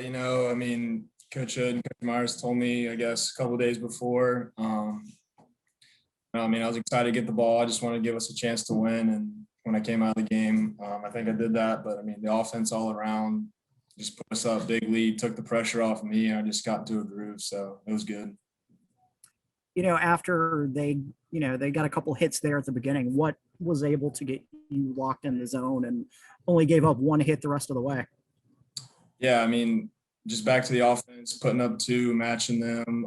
I mean, Coach Hood and Coach Myers told me, I guess, a couple of days before. I mean, I was excited to get the ball. I just wanted to give us a chance to win. And when I came out of the game, I think I did that. But, I mean, the offense all around just put us up, big lead, took the pressure off of me, and I just got into a groove. So it was good. After they got a couple hits there at the beginning, what was able to get you locked in the zone and only gave up one hit the rest of the way? Yeah, I mean, just back to the offense, putting up two, matching them,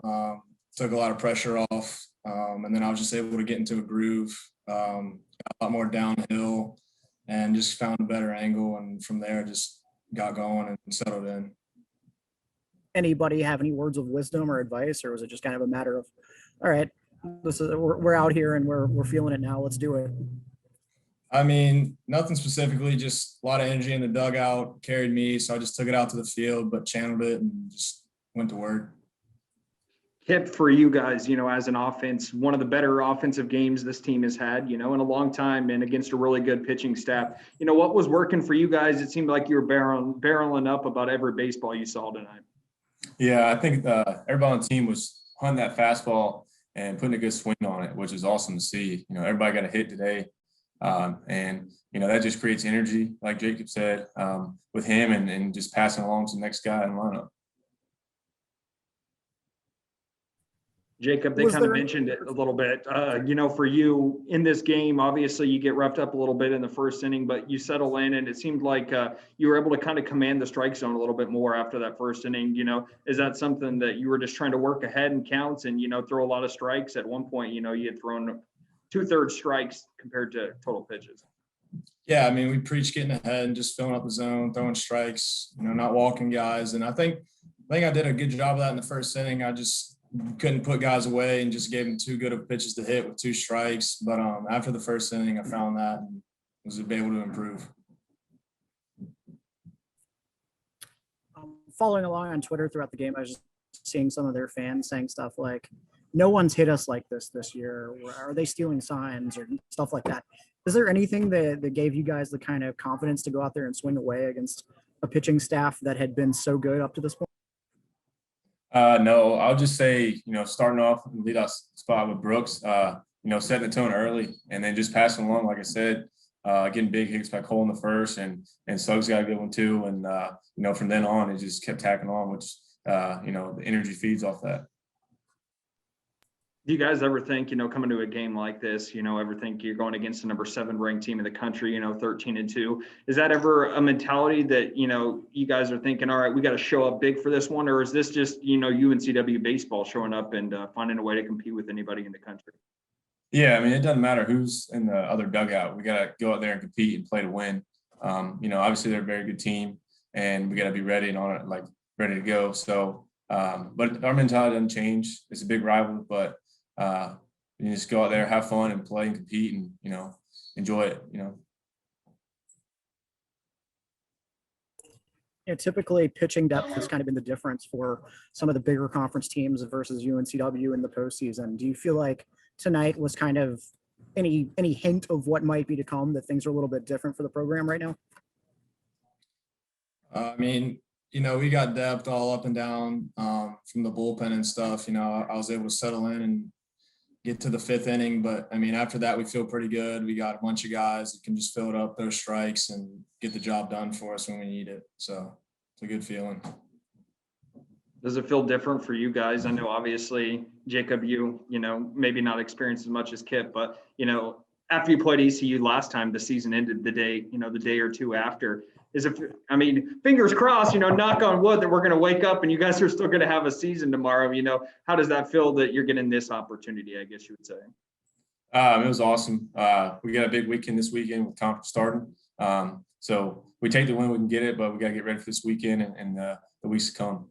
took a lot of pressure off. And then I was just able to get into a groove, got a lot more downhill, and just found a better angle. And from there, just got going and settled in. Anybody have any words of wisdom or advice, or was it just kind of a matter of, all right, we're out here and we're feeling it now, let's do it? I mean, nothing specifically, just a lot of energy in the dugout carried me. So I just took it out to the field, but channeled it and just went to work. Tip for you guys, as an offense, one of the better offensive games this team has had, in a long time, and against a really good pitching staff. What was working for you guys? It seemed like you were barreling up about every baseball you saw tonight. Yeah, I think everybody on the team was hunting that fastball and putting a good swing on it, which is awesome to see. Everybody got a hit today. And that just creates energy, like Jacob said, with him and just passing along to the next guy in the lineup. Jacob, they kind of mentioned it a little bit. For you in this game, obviously you get roughed up a little bit in the first inning, but you settle in, and it seemed like you were able to kind of command the strike zone a little bit more after that first inning. Is that something that you were just trying to work ahead in counts and, throw a lot of strikes? At one point, you had thrown 2/3 strikes compared to total pitches. Yeah, I mean, we preach getting ahead and just filling up the zone, throwing strikes, not walking guys. And I think I did a good job of that in the first inning. I just couldn't put guys away and just gave them too good of pitches to hit with 2 strikes. But after the first inning, I found that and was able to improve. Following along on Twitter throughout the game, I was just seeing some of their fans saying stuff like, no one's hit us like this year. Are they stealing signs or stuff like that? Is there anything that gave you guys the kind of confidence to go out there and swing away against a pitching staff that had been so good up to this point? No, I'll just say, starting off in the leadoff spot with Brooks, setting the tone early and then just passing along, like I said, getting big hits by Cole in the first, and Suggs got a good one too. And, from then on, it just kept tacking on, which, the energy feeds off that. Do you guys ever think, coming to a game like this, ever think you're going against the number 7 ranked team in the country, 13-2? Is that ever a mentality that, you guys are thinking, all right, we got to show up big for this one? Or is this just, UNCW baseball showing up and finding a way to compete with anybody in the country? Yeah, I mean, it doesn't matter who's in the other dugout. We got to go out there and compete and play to win. Obviously they're a very good team and we got to be ready and on it, like ready to go. So, but our mentality doesn't change. It's a big rival, but you just go out there, have fun, and play and compete, and enjoy it. Yeah, typically pitching depth has kind of been the difference for some of the bigger conference teams versus UNCW in the postseason. Do you feel like tonight was kind of any hint of what might be to come, that things are a little bit different for the program right now? I mean, we got depth all up and down from the bullpen and stuff. I was able to settle in and get to the 5th inning. But, I mean, after that, we feel pretty good. We got a bunch of guys that can just fill it up, those strikes, and get the job done for us when we need it. So it's a good feeling. Does it feel different for you guys? I know, obviously, Jacob, you maybe not experienced as much as Kip, but, after you played ECU last time, the season ended the day or two after. Fingers crossed, knock on wood, that we're going to wake up and you guys are still going to have a season tomorrow. How does that feel that you're getting this opportunity, I guess you would say? It was awesome. We got a big weekend this weekend with conference starting. So we take the win, we can get it, but we got to get ready for this weekend and the weeks to come.